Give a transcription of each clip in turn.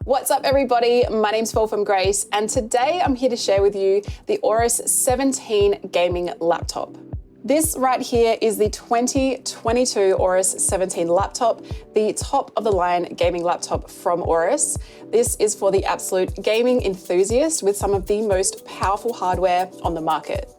What's up everybody, my name's Wolfram Grace and today I'm here to share with you the Aorus 17 gaming laptop. This right here is the 2022 Aorus 17 laptop, the top of the line gaming laptop from Aorus. This is for the absolute gaming enthusiast with some of the most powerful hardware on the market.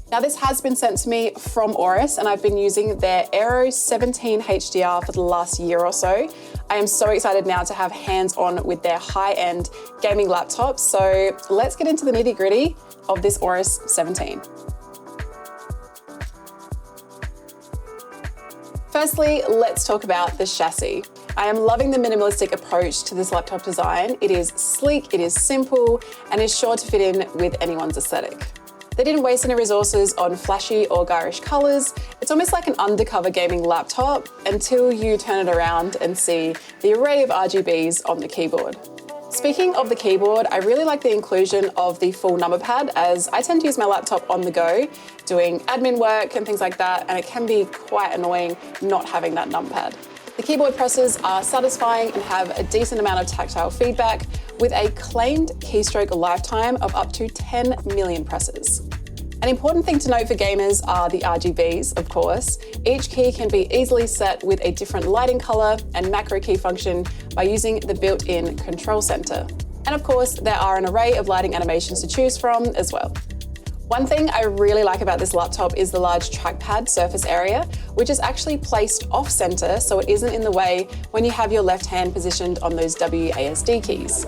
Now this has been sent to me from Aorus and I've been using their Aero 17 HDR for the last year or so. I am so excited now to have hands-on with their high-end gaming laptop. So let's get into the nitty-gritty of this Aorus 17. Firstly, let's talk about the chassis. I am loving the minimalistic approach to this laptop design. It is sleek, it is simple, and is sure to fit in with anyone's aesthetic. They didn't waste any resources on flashy or garish colors. It's almost like an undercover gaming laptop until you turn it around and see the array of RGBs on the keyboard. Speaking of the keyboard, I really like the inclusion of the full number pad as I tend to use my laptop on the go, doing admin work and things like that, and it can be quite annoying not having that number pad. The keyboard presses are satisfying and have a decent amount of tactile feedback with a claimed keystroke lifetime of up to 10 million presses. An important thing to note for gamers are the RGBs, of course. Each key can be easily set with a different lighting color and macro key function by using the built-in control center. And of course, there are an array of lighting animations to choose from as well. One thing I really like about this laptop is the large trackpad surface area, which is actually placed off-center so it isn't in the way when you have your left hand positioned on those WASD keys.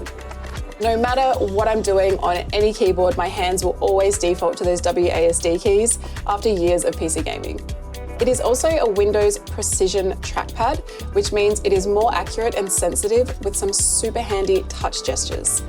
No matter what I'm doing on any keyboard, my hands will always default to those WASD keys after years of PC gaming. It is also a Windows Precision trackpad, which means it is more accurate and sensitive with some super handy touch gestures.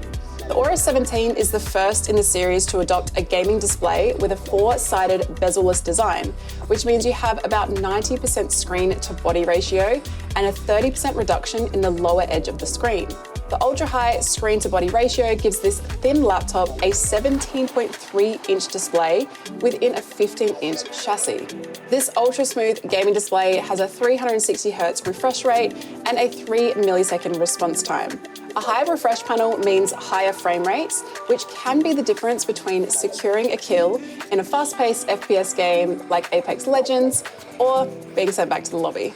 The Aorus 17 is the first in the series to adopt a gaming display with a four-sided bezel-less design, which means you have about 90% screen to body ratio and a 30% reduction in the lower edge of the screen. The ultra-high screen to body ratio gives this thin laptop a 17.3-inch display within a 15-inch chassis. This ultra-smooth gaming display has a 360 Hz refresh rate and a 3 millisecond response time. A higher refresh panel means higher frame rates, which can be the difference between securing a kill in a fast-paced FPS game like Apex Legends or being sent back to the lobby.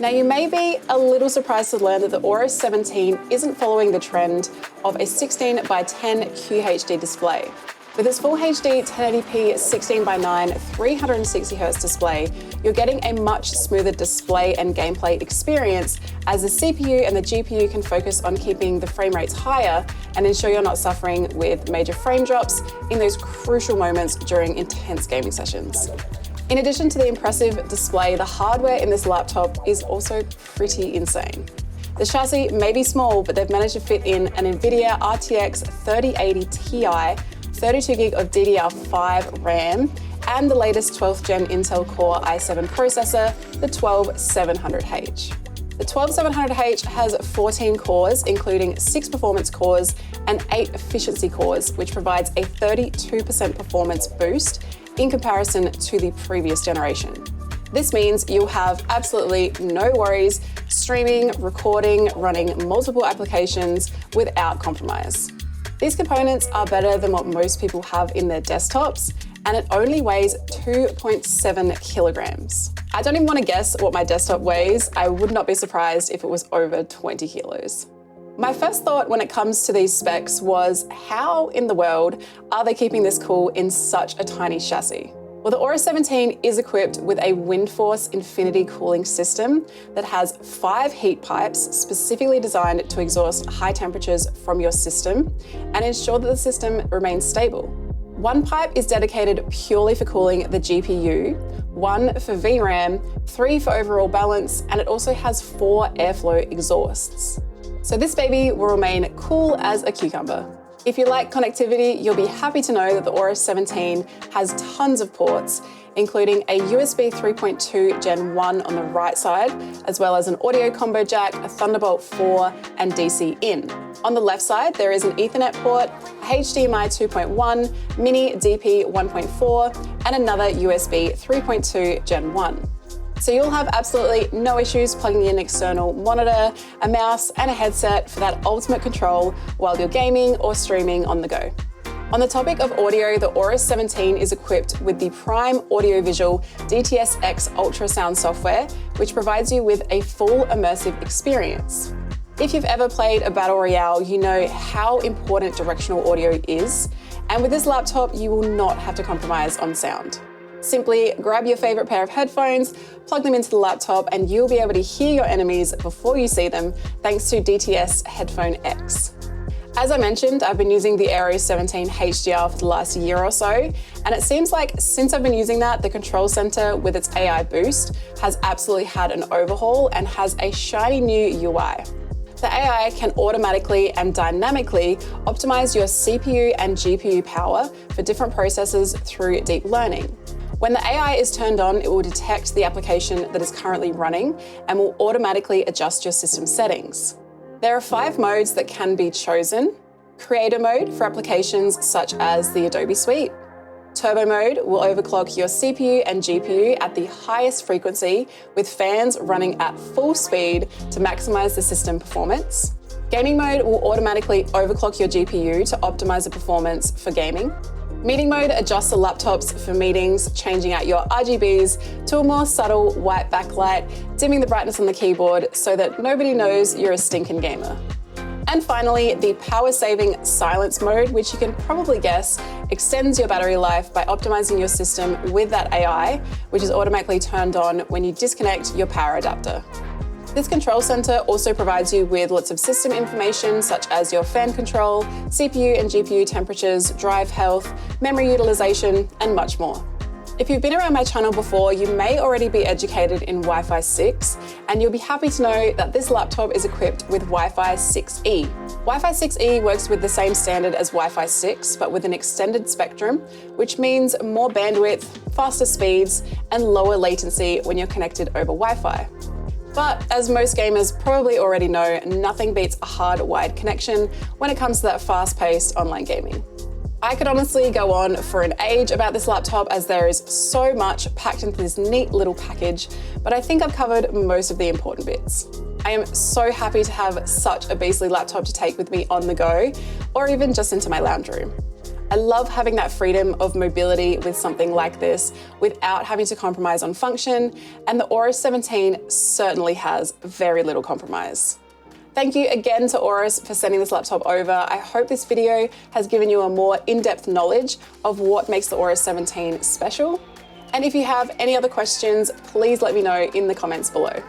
Now you may be a little surprised to learn that the Aorus 17 isn't following the trend of a 16 by 10 QHD display. With its Full HD 1080p 16 by 9 360 Hz display, you're getting a much smoother display and gameplay experience as the CPU and the GPU can focus on keeping the frame rates higher and ensure you're not suffering with major frame drops in those crucial moments during intense gaming sessions. In addition to the impressive display, the hardware in this laptop is also pretty insane. The chassis may be small, but they've managed to fit in an NVIDIA RTX 3080 Ti, 32GB of DDR5 RAM, and the latest 12th gen Intel Core i7 processor, the 12700H. The 12700H has 14 cores, including 6 performance cores and 8 efficiency cores, which provides a 32% performance boost in comparison to the previous generation. This means you'll have absolutely no worries streaming, recording, running multiple applications without compromise. These components are better than what most people have in their desktops, and it only weighs 2.7 kilograms. I don't even want to guess what my desktop weighs. I would not be surprised if it was over 20 kilos. My first thought when it comes to these specs was, how in the world are they keeping this cool in such a tiny chassis? Well, the Aorus 17 is equipped with a WindForce Infinity cooling system that has 5 heat pipes specifically designed to exhaust high temperatures from your system and ensure that the system remains stable. One pipe is dedicated purely for cooling the GPU, 1 for VRAM, 3 for overall balance, and it also has 4 airflow exhausts. So this baby will remain cool as a cucumber. If you like connectivity, you'll be happy to know that the Aorus 17 has tons of ports, including a USB 3.2 Gen 1 on the right side, as well as an audio combo jack, a Thunderbolt 4, and DC in. On the left side, there is an Ethernet port, a HDMI 2.1, mini DP 1.4, and another USB 3.2 Gen 1. So you'll have absolutely no issues plugging in an external monitor, a mouse, and a headset for that ultimate control while you're gaming or streaming on the go. On the topic of audio, the Aorus 17 is equipped with the Prime Audiovisual DTS-X ultrasound software, which provides you with a full immersive experience. If you've ever played a battle royale, you know how important directional audio is, and with this laptop, you will not have to compromise on sound. Simply grab your favorite pair of headphones, plug them into the laptop, and you'll be able to hear your enemies before you see them thanks to DTS Headphone X. As I mentioned, I've been using the Aorus 17 HDR for the last year or so, and it seems like since I've been using that, the control center with its AI boost has absolutely had an overhaul and has a shiny new UI. The AI can automatically and dynamically optimize your CPU and GPU power for different processes through deep learning. When the AI is turned on, it will detect the application that is currently running and will automatically adjust your system settings. There are 5 modes that can be chosen. Creator mode for applications such as the Adobe Suite. Turbo mode will overclock your CPU and GPU at the highest frequency with fans running at full speed to maximize the system performance. Gaming mode will automatically overclock your GPU to optimize the performance for gaming. Meeting mode adjusts the laptops for meetings, changing out your RGBs to a more subtle white backlight, dimming the brightness on the keyboard so that nobody knows you're a stinking gamer. And finally, the power-saving silence mode, which you can probably guess, extends your battery life by optimizing your system with that AI, which is automatically turned on when you disconnect your power adapter. This control center also provides you with lots of system information such as your fan control, CPU and GPU temperatures, drive health, memory utilization, and much more. If you've been around my channel before, you may already be educated in Wi-Fi 6, and you'll be happy to know that this laptop is equipped with Wi-Fi 6E. Wi-Fi 6E works with the same standard as Wi-Fi 6, but with an extended spectrum, which means more bandwidth, faster speeds, and lower latency when you're connected over Wi-Fi. But as most gamers probably already know, nothing beats a hard wired connection when it comes to that fast-paced online gaming. I could honestly go on for an age about this laptop as there is so much packed into this neat little package, but I think I've covered most of the important bits. I am so happy to have such a beastly laptop to take with me on the go, or even just into my lounge room. I love having that freedom of mobility with something like this without having to compromise on function, and the Aorus 17 certainly has very little compromise. Thank you again to Aorus for sending this laptop over. I hope this video has given you a more in-depth knowledge of what makes the Aorus 17 special. And if you have any other questions, please let me know in the comments below.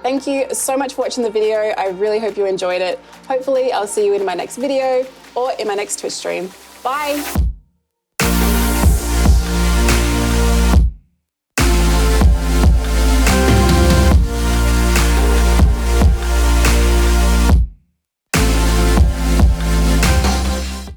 Thank you so much for watching the video. I really hope you enjoyed it. Hopefully I'll see you in my next video or in my next Twitch stream. Bye.